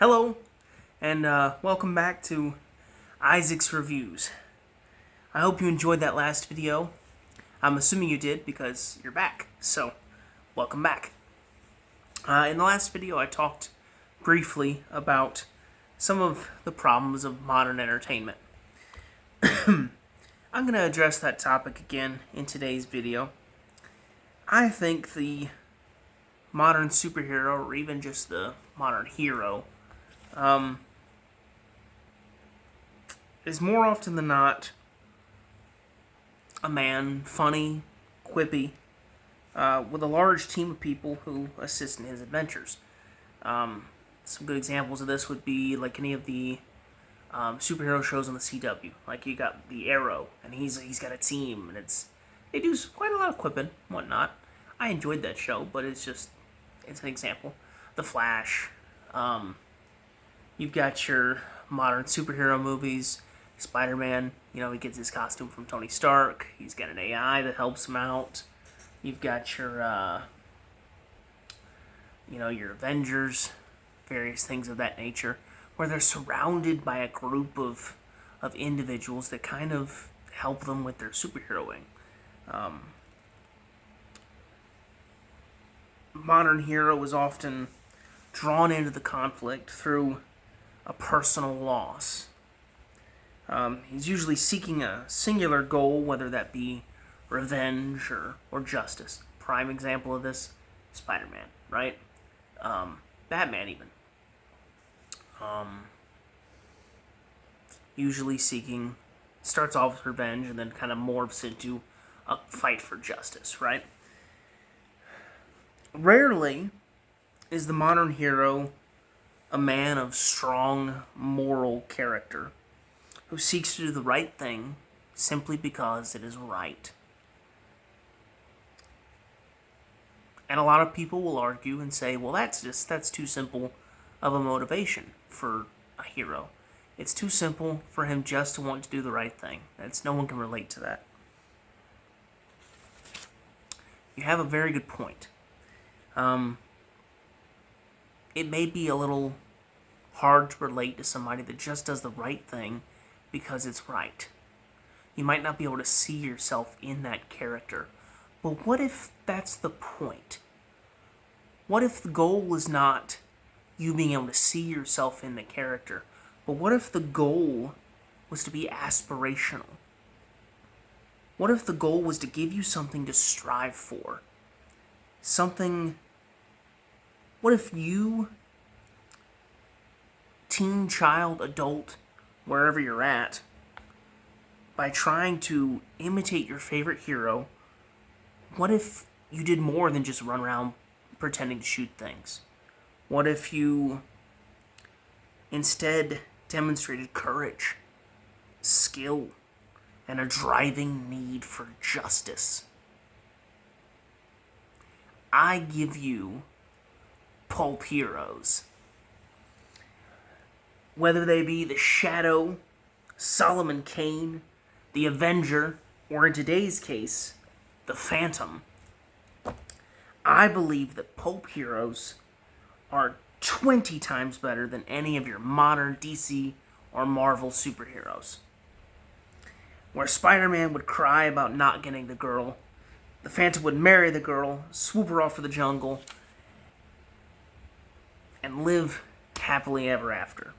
Hello, and welcome back to Isaac's Reviews. I hope you enjoyed that last video. I'm assuming you did because you're back, so welcome back. In the last video, I talked briefly about some of the problems of modern entertainment. I'm going to address that topic again in today's video. I think the modern superhero, or even just the modern hero, is more often than not a man, funny, quippy, with a large team of people who assist in his adventures. Some good examples of this would be like any of the superhero shows on the CW. Like you got the Arrow, and he's got a team, and they do quite a lot of quipping and whatnot. I enjoyed that show, but it's an example. The Flash. You've got your modern superhero movies. Spider-Man, he gets his costume from Tony Stark. He's got an AI that helps him out. You've got your, your Avengers, various things of that nature, where they're surrounded by a group of individuals that kind of help them with their superheroing. Modern hero is often drawn into the conflict through a personal loss. He's usually seeking a singular goal, whether that be revenge or justice. Prime example of this, Spider-Man, right? Batman even. Usually starts off with revenge and then kind of morphs into a fight for justice, right? Rarely is the modern hero a man of strong moral character who seeks to do the right thing simply because it is right. And a lot of people will argue and say, well, that's too simple of a motivation for a hero. It's too simple for him just to want to do the right thing. No one can relate to that. You have a very good point. It may be a little hard to relate to somebody that just does the right thing because it's right. You might not be able to see yourself in that character. But what if that's the point? What if the goal is not you being able to see yourself in the character, but what if the goal was to be aspirational? What if the goal was to give you something to strive for? What if you, teen, child, adult, wherever you're at, by trying to imitate your favorite hero, what if you did more than just run around pretending to shoot things? What if you instead demonstrated courage, skill, and a driving need for justice? I give you pulp heroes. Whether they be the Shadow, Solomon Kane, the Avenger, or in today's case, the Phantom, I believe that pulp heroes are 20 times better than any of your modern DC or Marvel superheroes. Where Spider-Man would cry about not getting the girl, the Phantom would marry the girl, swoop her off to the jungle, and live happily ever after.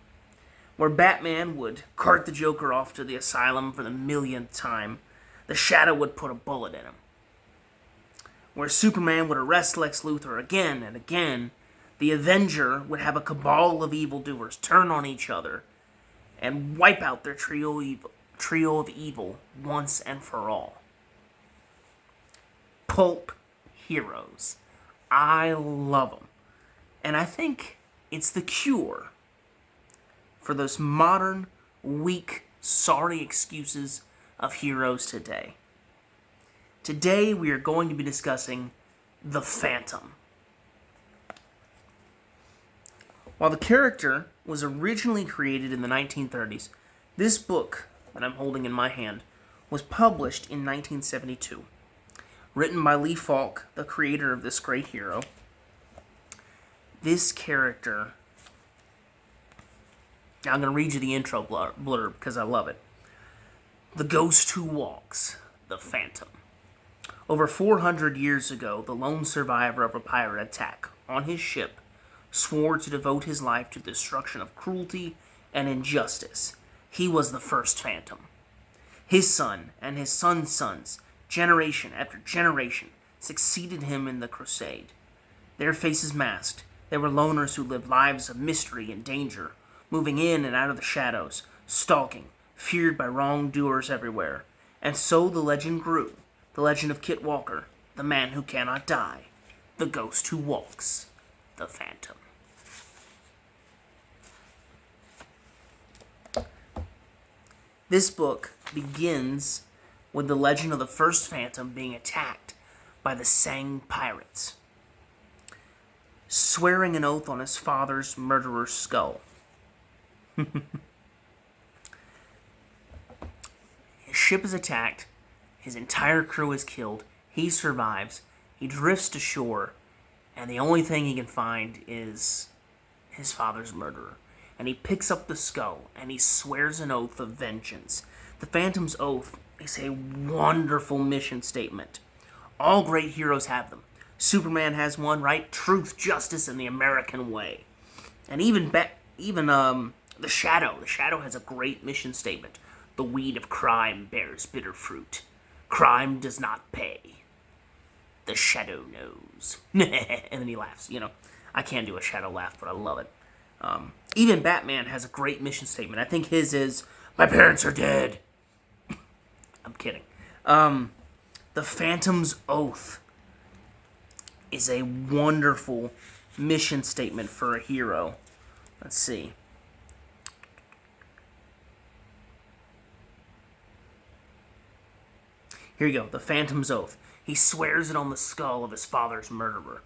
Where Batman would cart the Joker off to the asylum for the millionth time, the Shadow would put a bullet in him. Where Superman would arrest Lex Luthor again and again, the Avenger would have a cabal of evildoers turn on each other and wipe out their trio of evil once and for all. Pulp heroes. I love them. And I think it's the cure for those modern, weak, sorry excuses of heroes today. Today we are going to be discussing the Phantom. While the character was originally created in the 1930s, this book that I'm holding in my hand was published in 1972. Written by Lee Falk, the creator of this great hero. This character Now I'm going to read you the intro blurb because I love it. The Ghost Who Walks, the Phantom. Over 400 years ago, the lone survivor of a pirate attack on his ship swore to devote his life to the destruction of cruelty and injustice. He was the first Phantom. His son and his son's sons, generation after generation, succeeded him in the crusade. Their faces masked, they were loners who lived lives of mystery and danger, moving in and out of the shadows, stalking, feared by wrongdoers everywhere. And so the legend grew, the legend of Kit Walker, the man who cannot die, the ghost who walks, the Phantom. This book begins with the legend of the first Phantom being attacked by the Sang pirates, swearing an oath on his father's murderer's skull. His ship is attacked, his entire crew is killed, he survives, he drifts to shore, and the only thing he can find is his father's murderer. And he picks up the skull, and he swears an oath of vengeance. The Phantom's Oath is a wonderful mission statement. All great heroes have them. Superman has one, right? Truth, justice, and the American way. And even the Shadow. The Shadow has a great mission statement. The weed of crime bears bitter fruit. Crime does not pay. The Shadow knows. And then he laughs. I can't do a Shadow laugh, but I love it. Even Batman has a great mission statement. I think his is, "My parents are dead." I'm kidding. The Phantom's Oath is a wonderful mission statement for a hero. Let's see. Here you go. The Phantom's Oath. He swears it on the skull of his father's murderer.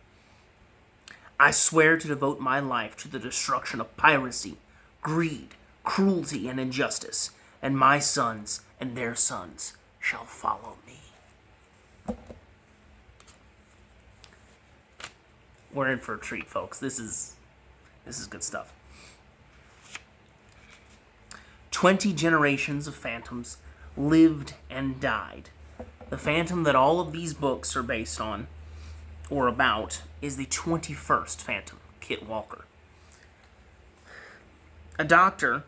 "I swear to devote my life to the destruction of piracy, greed, cruelty, and injustice, and my sons and their sons shall follow me." We're in for a treat, folks. This is good stuff. 20 generations of Phantoms lived and died. The Phantom that all of these books are based on, or about, is the 21st Phantom, Kit Walker. A doctor,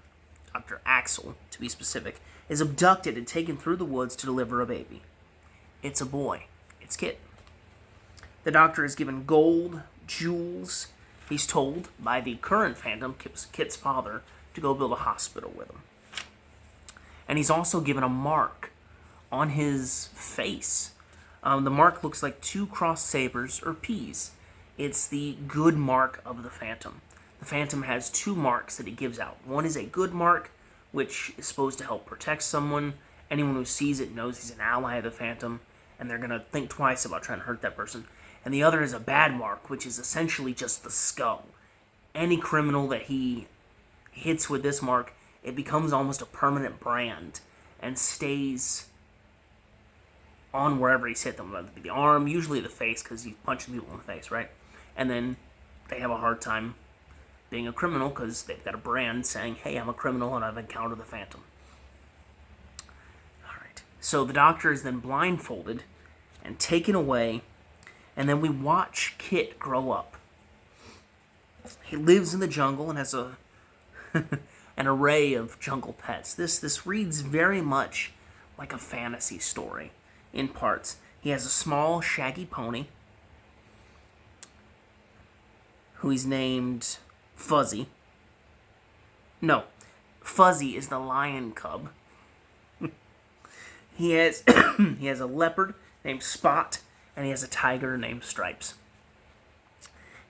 Dr. Axel, to be specific, is abducted and taken through the woods to deliver a baby. It's a boy. It's Kit. The doctor is given gold, jewels. He's told by the current Phantom, Kit's father, to go build a hospital with him. And he's also given a mark on his face. The mark looks like 2 crossed sabers or P's. It's the good mark of the Phantom. The Phantom has 2 marks that he gives out. One is a good mark, which is supposed to help protect someone. Anyone who sees it knows he's an ally of the Phantom, and they're going to think twice about trying to hurt that person. And the other is a bad mark, which is essentially just the skull. Any criminal that he hits with this mark, it becomes almost a permanent brand and stays on wherever he's hit them, whether it be the arm, usually the face, because he's punching people in the face, right? And then they have a hard time being a criminal because they've got a brand saying, "Hey, I'm a criminal and I've encountered the Phantom." All right. So the doctor is then blindfolded and taken away, and then we watch Kit grow up. He lives in the jungle and has an array of jungle pets. This reads very much like a fantasy story in parts. He has a small, shaggy pony who he's named Fuzzy. No, Fuzzy is the lion cub. He has a leopard named Spot, and he has a tiger named Stripes.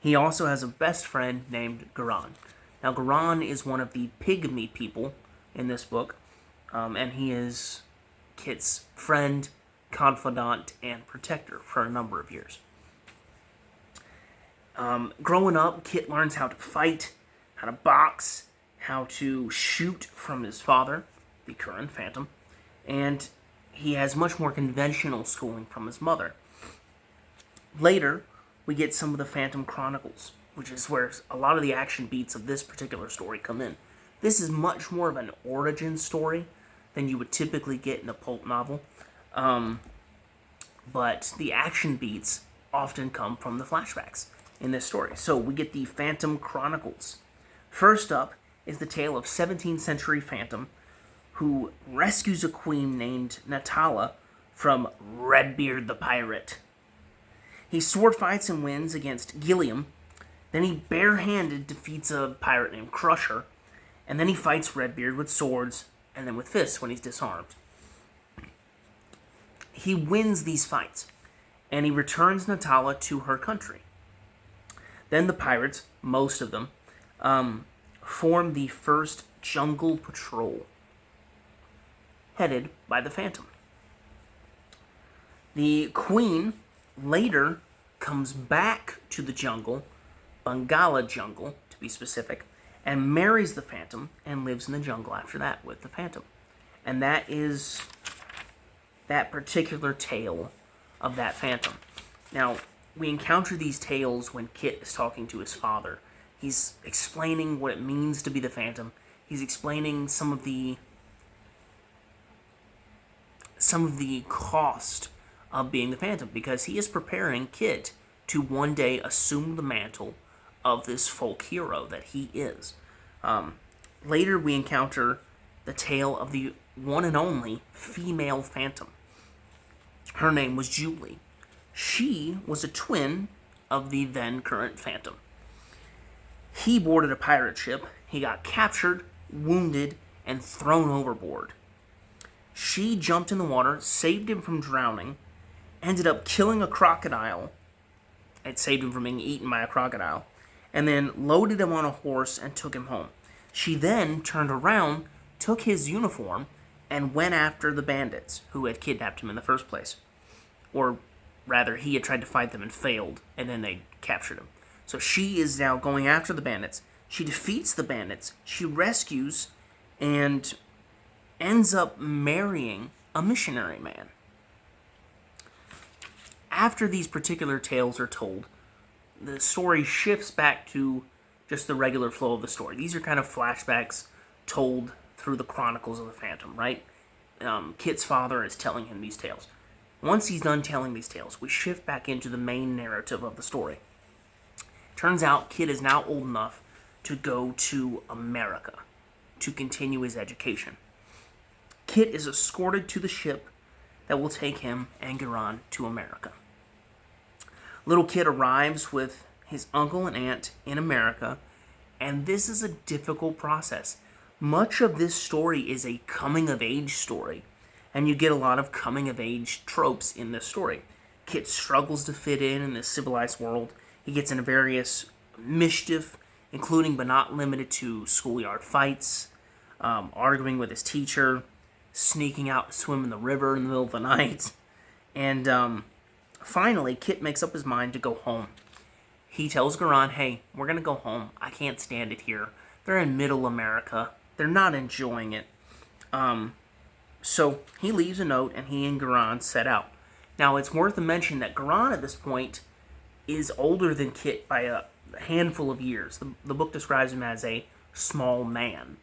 He also has a best friend named Garan. Now, Garan is one of the pygmy people in this book, and he is Kit's friend, confidant, and protector for a number of years. Growing up, Kit learns how to fight, how to box, how to shoot from his father, the current Phantom, and he has much more conventional schooling from his mother. Later, we get some of the Phantom Chronicles, which is where a lot of the action beats of this particular story come in. This is much more of an origin story than you would typically get in a pulp novel. But the action beats often come from the flashbacks in this story. So we get the Phantom Chronicles. First up is the tale of 17th century Phantom who rescues a queen named Natala from Redbeard the Pirate. He sword fights and wins against Gilliam. Then he barehanded defeats a pirate named Crusher. And then he fights Redbeard with swords and then with fists when he's disarmed. He wins these fights, and he returns Natala to her country. Then the pirates, most of them, form the first jungle patrol, headed by the Phantom. The queen later comes back to the jungle, Bangala jungle to be specific, and marries the Phantom and lives in the jungle after that with the Phantom. And that is that particular tale of that Phantom. Now, we encounter these tales when Kit is talking to his father. He's explaining what it means to be the Phantom. He's explaining some of the cost of being the Phantom, because he is preparing Kit to one day assume the mantle of this folk hero that he is. Later, we encounter the tale of the one and only female Phantom. Her name was Julie. She was a twin of the then current Phantom. He boarded a pirate ship. He got captured, wounded, and thrown overboard. She jumped in the water, saved him from drowning, ended up killing a crocodile. It saved him from being eaten by a crocodile, and then loaded him on a horse and took him home. She then turned around, took his uniform, and went after the bandits who had kidnapped him in the first place. Or rather, he had tried to fight them and failed, and then they captured him. So she is now going after the bandits. She defeats the bandits. She rescues and ends up marrying a missionary man. After these particular tales are told, the story shifts back to just the regular flow of the story. These are kind of flashbacks told through the chronicles of the Phantom, right? Kit's father is telling him these tales. Once he's done telling these tales, we shift back into the main narrative of the story. Turns out Kit is now old enough to go to America to continue his education. Kit is escorted to the ship that will take him and Garan to America. Little Kit arrives with his uncle and aunt in America, and this is a difficult process. Much of this story is a coming-of-age story, and you get a lot of coming-of-age tropes in this story. Kit struggles to fit in this civilized world. He gets into various mischief, including but not limited to schoolyard fights, arguing with his teacher, sneaking out to swim in the river in the middle of the night, and finally, Kit makes up his mind to go home. He tells Garan, hey, we're going to go home. I can't stand it here. They're in middle America. They're not enjoying it. So he leaves a note, and he and Garan set out. Now, it's worth a mention that Garan at this point is older than Kit by a handful of years. The book describes him as a small man.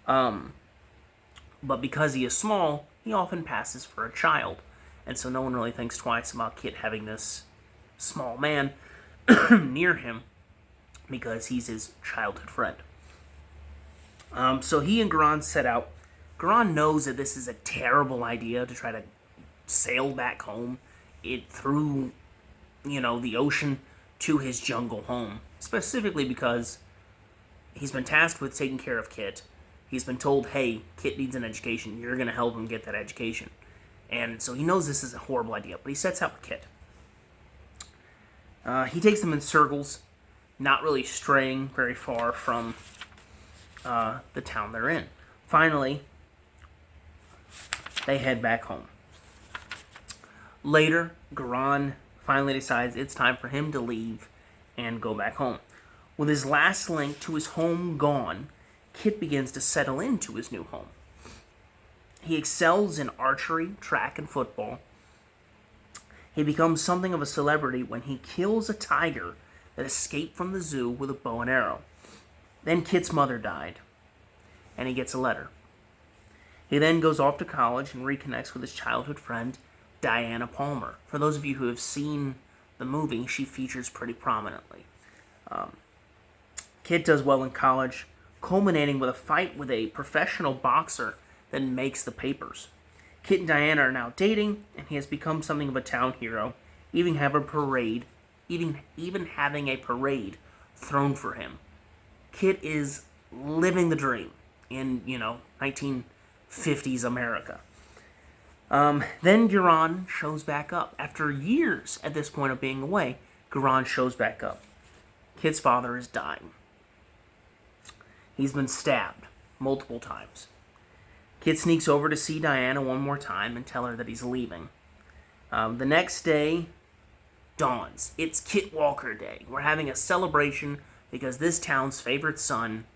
But because he is small, he often passes for a child. And so no one really thinks twice about Kit having this small man near him because he's his childhood friend. So he and Garan set out. Garan knows that this is a terrible idea to try to sail back home through, the ocean to his jungle home. Specifically because he's been tasked with taking care of Kit. He's been told, hey, Kit needs an education. You're going to help him get that education. And so he knows this is a horrible idea, but he sets out with Kit. He takes them in circles, not really straying very far from the town they're in. Finally, they head back home. Later, Garan finally decides it's time for him to leave and go back home. With his last link to his home gone, Kit begins to settle into his new home. He excels in archery, track, and football. He becomes something of a celebrity when he kills a tiger that escaped from the zoo with a bow and arrow. Then Kit's mother died. and he gets a letter. He then goes off to college and reconnects with his childhood friend, Diana Palmer. For those of you who have seen the movie, she features pretty prominently. Kit does well in college, culminating with a fight with a professional boxer that makes the papers. Kit and Diana are now dating, and he has become something of a town hero, even having a parade thrown for him. Kit is living the dream in, 1950s America. Then Guerin shows back up. After years at this point of being away, Guerin shows back up. Kit's father is dying. He's been stabbed multiple times. Kit sneaks over to see Diana one more time and tell her that he's leaving. The next day dawns. It's Kit Walker Day. We're having a celebration because this town's favorite son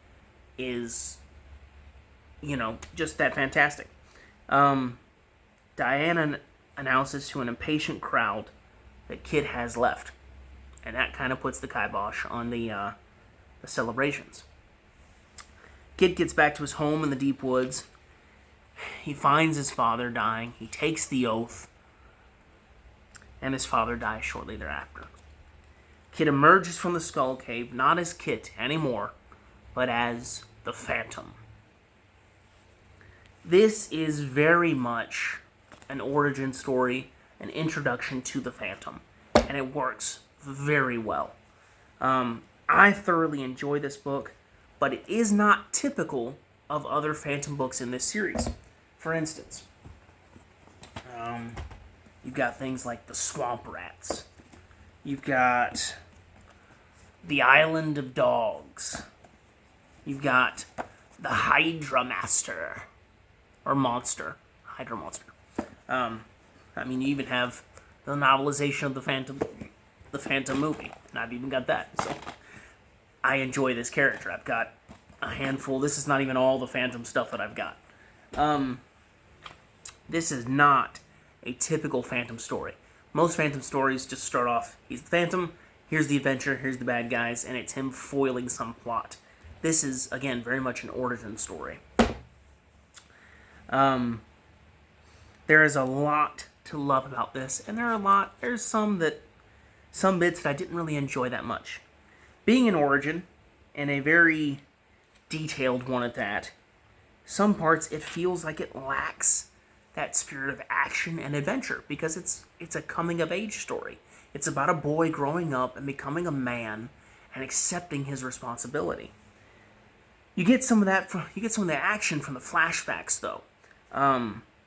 is, just that fantastic. Diana announces to an impatient crowd that Kit has left. And that kind of puts the kibosh on the celebrations. Kit gets back to his home in the deep woods. He finds his father dying. He takes the oath. And his father dies shortly thereafter. Kit emerges from the skull cave, not as Kit anymore, but as the Phantom. This is very much an origin story, an introduction to the Phantom, and it works very well. I thoroughly enjoy this book, but it is not typical of other Phantom books in this series. For instance, you've got things like the Swamp Rats. You've got the Island of Dogs. You've got the Hydra Master. Or Monster. Hydra Monster. You even have the novelization of the Phantom movie. And I've even got that. So I enjoy this character. I've got a handful. This is not even all the Phantom stuff that I've got. This is not a typical Phantom story. Most Phantom stories just start off, he's the Phantom, here's the adventure, here's the bad guys, and it's him foiling some plot. This is, again, very much an origin story. There is a lot to love about this, and there's some bits that I didn't really enjoy that much. Being an origin, and a very detailed one at that, some parts it feels like it lacks that spirit of action and adventure, because it's a coming-of-age story. It's about a boy growing up and becoming a man and accepting his responsibility. You get some of the action from the flashbacks, though.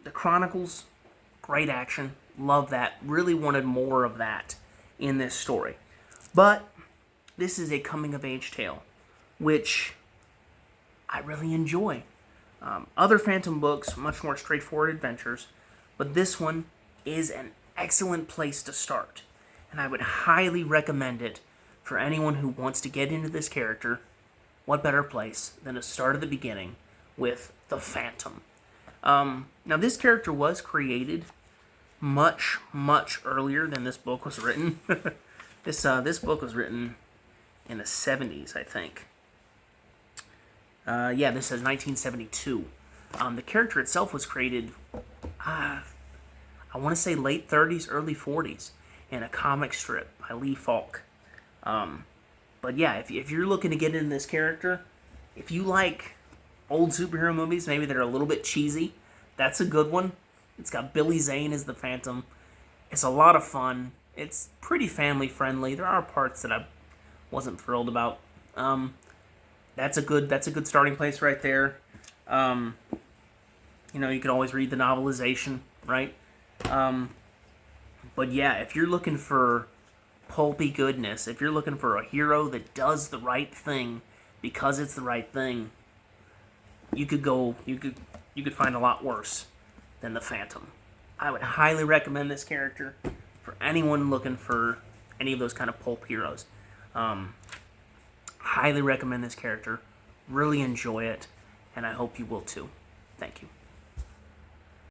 The Chronicles, great action, love that. Really wanted more of that in this story. But this is a coming-of-age tale, which I really enjoy. Other Phantom books, much more straightforward adventures, but this one is an excellent place to start, and I would highly recommend it for anyone who wants to get into this character. What better place than to start at the beginning with the Phantom? Now, this character was created much, much earlier than this book was written. This book was written in the 70s, I think. This says 1972. The character itself was created, I want to say late 30s, early 40s, in a comic strip by Lee Falk. But yeah, if you're looking to get into this character, if you like old superhero movies, maybe that are a little bit cheesy, that's a good one. It's got Billy Zane as the Phantom. It's a lot of fun. It's pretty family friendly. There are parts that I wasn't thrilled about. That's a good starting place right there. You can always read the novelization, right? But yeah, if you're looking for pulpy goodness, if you're looking for a hero that does the right thing because it's the right thing, you could find a lot worse than the Phantom. I would highly recommend this character for anyone looking for any of those kind of pulp heroes. Highly recommend this character. Really enjoy it, and I hope you will too. Thank you.